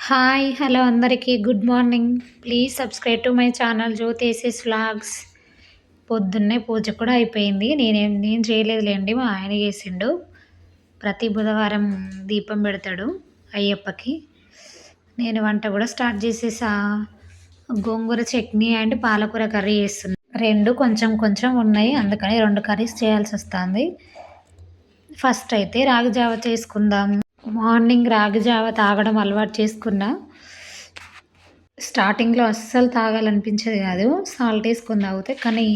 Hi! Hello అందరికీ. Good morning. Please subscribe to my channel జ్యోతేసిస్ vlogs. పొద్దున్నే పూజ కూడా అయిపోయింది. నేను చేయలేదులెండి. మా ఆయన చేసిండు. ప్రతి బుధవారం దీపం పెడతాడు అయ్యప్పకి. నేను వంట కూడా స్టార్ట్ చేసేసా. గోంగూర చట్నీ అండ్ పాలకూర కర్రీ చేస్తున్నా. 2 కొంచెం కొంచెం ఉన్నాయి. అందుకని 2 కర్రీస్ చేయాల్సొస్తాంది. ఫస్ట్ అయితే రాగి జావ చేసుకుందాం. మార్నింగ్ రాగి జావ తాగడం అలవాటు చేసుకున్నా. స్టార్టింగ్‌లో అస్సలు తాగాలనిపించేది కాదు. సాల్ట్ ఏసుకొని తాగితే. కానీ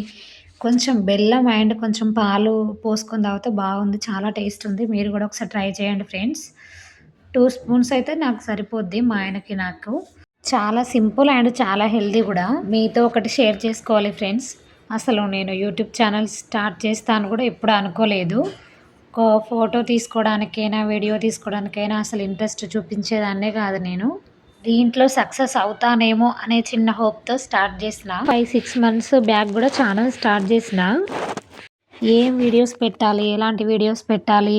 కొంచెం బెల్లం అండ్ కొంచెం పాలు పోసుకొని తాగితే బాగుంది. చాలా టేస్ట్ ఉంది. మీరు కూడా ఒకసారి ట్రై చేయండి ఫ్రెండ్స్. 2 స్పూన్స్ అయితే నాకు సరిపోద్ది మా ఆయనకి, నాకు. చాలా సింపుల్ అండ్ చాలా హెల్తీ కూడా. మీతో ఒకటి షేర్ చేసుకోవాలి ఫ్రెండ్స్. అసలు నేను యూట్యూబ్ ఛానల్ స్టార్ట్ చేస్తాను కూడా ఎప్పుడు అనుకోలేదు. ఒక ఫోటో తీసుకోవడానికైనా, వీడియో తీసుకోవడానికైనా అసలు ఇంట్రెస్ట్ చూపించేదాన్నే కాదు నేను. దీంట్లో సక్సెస్ అవుతానేమో అనే చిన్న హోప్‌తో స్టార్ట్ చేసిన. 5, 6 మంత్స్ బ్యాక్ కూడా ఛానల్ స్టార్ట్ చేసిన. ఏం వీడియోస్ పెట్టాలి? ఎలాంటి వీడియోస్ పెట్టాలి?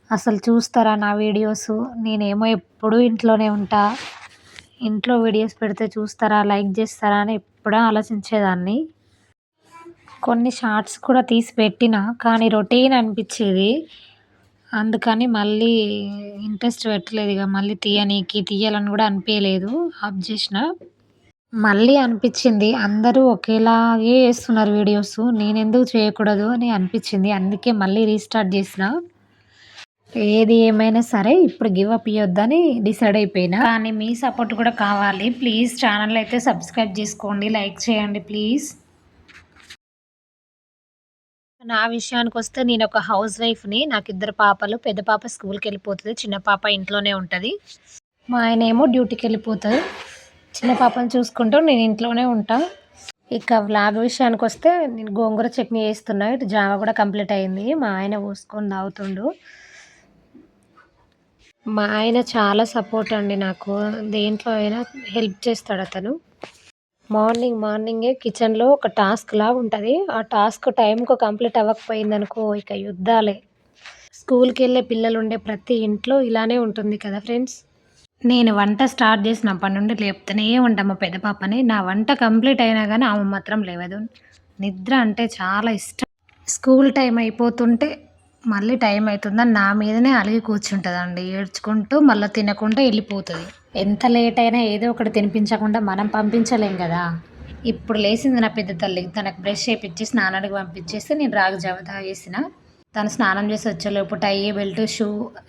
అసలు చూస్తారా నా వీడియోస్? నేనేమో ఎప్పుడూ ఇంట్లోనే ఉంటా. ఇంట్లో వీడియోస్ పెడితే చూస్తారా? లైక్ చేస్తారా? అని ఎప్పుడూ ఆలోచించేదాన్ని. కొన్ని షార్ట్స్ కూడా తీసి పెట్టినా. కానీ రొటీన్ అనిపించేది. అందుకని మళ్ళీ ఇంట్రెస్ట్ పెట్టలేదు. ఇక మళ్ళీ తీయాలని కూడా అనిపియలేదు. ఆఫ్ చేసిన. మళ్ళీ అనిపించింది అందరూ ఒకేలాగే చేస్తున్నారు వీడియోస్. నేనెందుకు చేయకూడదు అని అనిపించింది. అందుకే మళ్ళీ రీస్టార్ట్ చేసిన. ఏది ఏమైనా సరే ఇప్పుడు గివ్ అప్ ఇయ్యొద్దని డిసైడ్ అయిపోయినా. కానీ మీ సపోర్ట్ కూడా కావాలి. ప్లీజ్ ఛానల్ అయితే సబ్స్క్రైబ్ చేసుకోండి, లైక్ చేయండి ప్లీజ్. నా విషయానికొస్తే నేనొక హౌస్ వైఫ్‌ని. నాకు 2 పాపలు. పెద్ద పాప స్కూల్‌కెళ్ళిపోతది. చిన్న పాప ఇంట్లోనే ఉంటది. మా ఆయనేమో డ్యూటీకెళ్ళిపోతారు. చిన్న పాపని చూసుకుంటూ నేను ఇంట్లోనే ఉంటా. ఇక వ్లాగ్ విషయానికొస్తే నేను గోంగూర చట్నీ చేస్తున్నా. ఇటు జావ కూడా కంప్లీట్ అయింది. మా ఆయన పోసుకొని తాగుతుండు. మా ఆయన చాలా సపోర్ట్ అండి నాకు. దేంట్లో అయినా హెల్ప్ చేస్తాడతను. మార్నింగే కిచెన్‌లో ఒక టాస్క్‌లా ఉంటది. ఆ టాస్క్ టైంకి కంప్లీట్ అవ్వకపోయిందనుకో ఇక యుద్ధాలే. స్కూల్‌కెళ్ళే పిల్లలుండే ప్రతి ఇంట్లో ఇలానే ఉంటుంది కదా ఫ్రెండ్స్. నేను వంట స్టార్ట్ చేసినప్పటి నుండి లేపుతూనే ఉంటా మా పెద్ద పాపని. నా వంట కంప్లీట్ అయినా గానీ ఆమె మాత్రం లేవదు. నిద్ర అంటే చాలా ఇష్టం. స్కూల్ టైం అయిపోతుంటే మళ్ళీ టైం అయితుందని నా మీదనే అలిగి కూర్చుంటదండి. ఏడ్చుకుంటూ మళ్ళీ తినకుండా వెళ్ళిపోతది. ఎంత లేట్ అయినా ఏదో ఒకటి తినిపించకుండా మనం పంపించలేం కదా! ఇప్పుడు లేసింది నా పెద్ద తల్లి. తనకు బ్రష్ చేపిచ్చి స్నానానికి పంపించేస్తే నేను రాగి జావ తాగేసిన. తను స్నానం చేసి వచ్చేలోపు టై, బెల్ట్, షూ,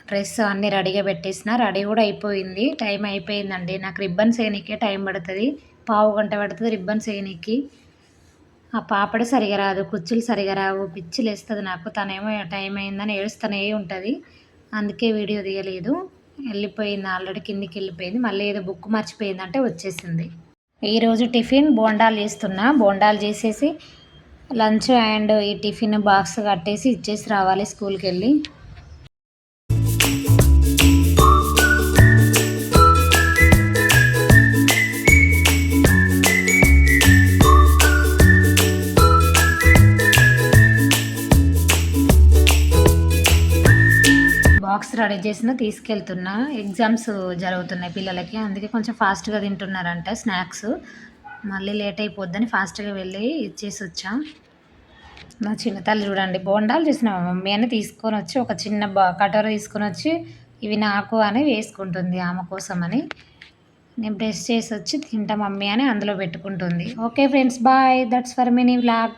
డ్రెస్ అన్నీ రెడీగా పెట్టేసిన. రెడీ కూడా అయిపోయింది. టైం అయిపోయిందండి. నాకు రిబ్బన్స్ ఏయనీకే టైం పడుతుంది. పావు గంట పడుతుంది రిబ్బన్స్ ఏయనీకి. ఆ పాపడే సరిగా రాదు, కుచ్చులు సరిగా రావు. పిచ్చి లేస్తుంది నాకు. తనేమో టైం అయిందని ఏడుస్తూనే ఉంటుంది. అందుకే వీడియో తీయలేదు. వెళ్ళిపోయింది, ఆల్రెడీ కిందికి వెళ్ళిపోయింది. మళ్ళీ ఏదో బుక్ మర్చిపోయిందంటే వచ్చేసింది. ఈరోజు టిఫిన్ బోండాలు చేస్తున్నా. బోండాలు చేసేసి లంచ్ అండ్ ఈ టిఫిన్ బాక్స్ కట్టేసి ఇచ్చేసి రావాలి స్కూల్‌కెళ్ళి. బాక్స్ రెడీ చేసిన తీసుకెళ్తున్నా. ఎగ్జామ్స్ జరుగుతున్నాయి పిల్లలకి. అందుకే కొంచెం ఫాస్ట్‌గా తింటున్నారంట స్నాక్స్. మళ్ళీ లేట్ అయిపోద్దని ఫాస్ట్‌గా వెళ్ళి ఇచ్చేసి వచ్చా. మా చిన్న తల్లి చూడండి, బోండాలు చేసిన మా మమ్మీ అని తీసుకొనొచ్చి ఒక చిన్న కటోర తీసుకొనొచ్చి ఇవి నాకు అని వేసుకుంటుంది ఆమె కోసమని. నేను బ్రష్ చేసి వచ్చి తింటా మమ్మీ అని అందులో పెట్టుకుంటుంది. Okay friends, bye. That's for mini vlog.